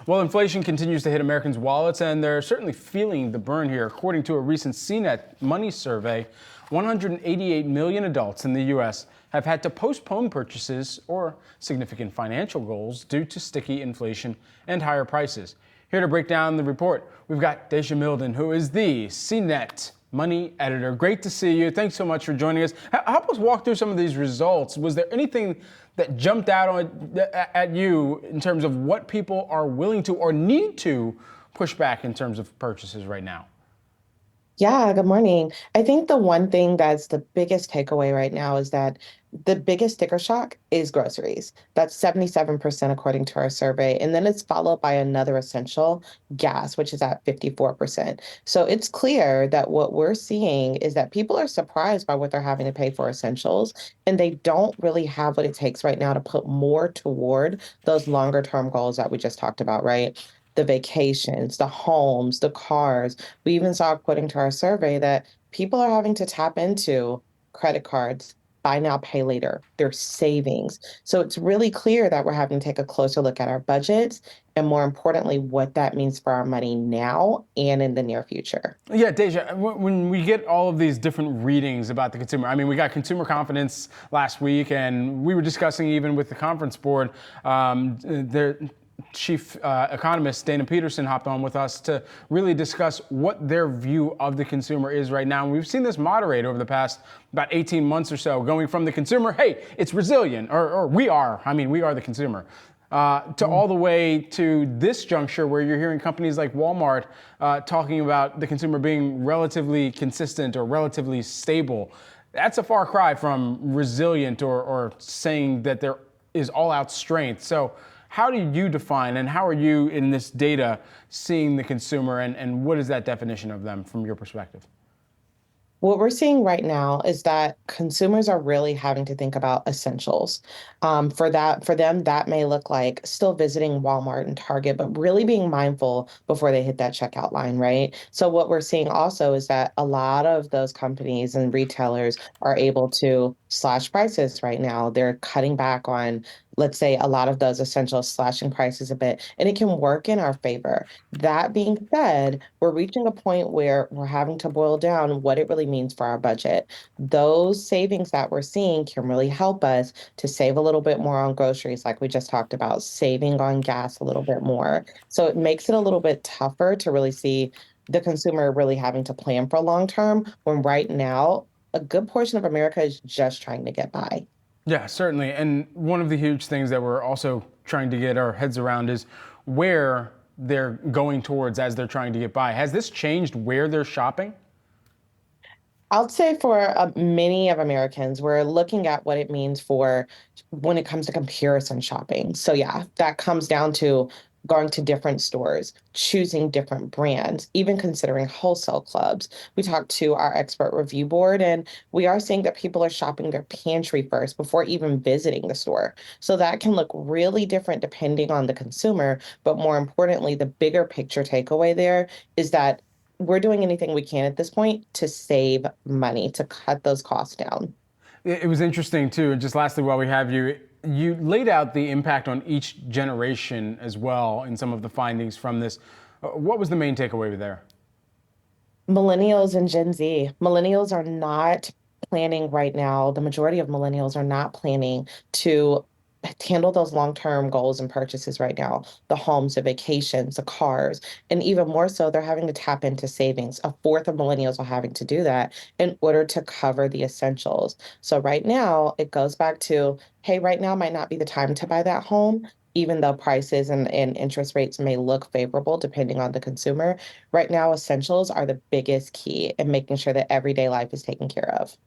Well, inflation continues to hit Americans' wallets, and they're certainly feeling the burn here. According to a recent CNET Money survey, 188 million adults in the U.S. have had to postpone purchases or significant financial goals due to sticky inflation and higher prices. Here to break down the report, we've got Dashia Milden, who is the CNET Money editor. Great to see you. Thanks so much for joining us. Help us walk through some of these results. Was there anything that jumped out at you in terms of what people are willing to or need to push back in terms of purchases right now? Yeah, good morning. I think the one thing that's the biggest takeaway right now is that the biggest sticker shock is groceries. That's 77% according to our survey. And then it's followed by another essential, gas, which is at 54%. So it's clear that what we're seeing is that people are surprised by what they're having to pay for essentials, and they don't really have what it takes right now to put more toward those longer term goals that we just talked about, right? The vacations, the homes, the cars. We even saw, according to our survey, that people are having to tap into credit cards, buy now, pay later, their savings. So it's really clear that we're having to take a closer look at our budgets and, more importantly, what that means for our money now and in the near future. Yeah, Deja, when we get all of these different readings about the consumer, I mean, we got consumer confidence last week, and we were discussing even with the conference board, their chief economist Dana Peterson hopped on with us to really discuss what their view of the consumer is right now. And we've seen this moderate over the past about 18 months or so, going from the consumer, hey, it's resilient, or we are the consumer, to all the way to this juncture where you're hearing companies like Walmart talking about the consumer being relatively consistent or relatively stable. That's a far cry from resilient or saying that there is all-out strength. So how do you define and how are you in this data seeing the consumer, and what is that definition of them from your perspective? What we're seeing right now is that consumers are really having to think about essentials. For them, that may look like still visiting Walmart and Target, but really being mindful before they hit that checkout line, right? So what we're seeing also is that a lot of those companies and retailers are able to slash prices right now. They're cutting back on, let's say, a lot of those essentials, slashing prices a bit, and it can work in our favor. That being said, we're reaching a point where we're having to boil down what it really means for our budget. Those savings that we're seeing can really help us to save a little bit more on groceries, like we just talked about, saving on gas a little bit more. So it makes it a little bit tougher to really see the consumer really having to plan for long term, when right now, a good portion of America is just trying to get by. Yeah, certainly. And one of the huge things that we're also trying to get our heads around is where they're going towards as they're trying to get by. Has this changed where they're shopping? I'll say for many of Americans, we're looking at what it means for when it comes to comparison shopping. So, yeah, that comes down to going to different stores, choosing different brands, even considering wholesale clubs. We talked to our expert review board, and we are seeing that people are shopping their pantry first before even visiting the store. So, that can look really different depending on the consumer. But more importantly, the bigger picture takeaway there is that we're doing anything we can at this point to save money, to cut those costs down. It was interesting too, and just lastly while we have you, you laid out the impact on each generation as well in some of the findings from this. What was the main takeaway there? Millennials and Gen Z. Millennials are not planning right now. The majority of millennials are not planning to handle those long-term goals and purchases right now. The homes, the vacations, the cars, and even more so, they're having to tap into savings. A fourth of millennials are having to do that in order to cover the essentials. So right now, it goes back to, hey, right now might not be the time to buy that home, even though prices and interest rates may look favorable depending on the consumer. Right now, essentials are the biggest key in making sure that everyday life is taken care of.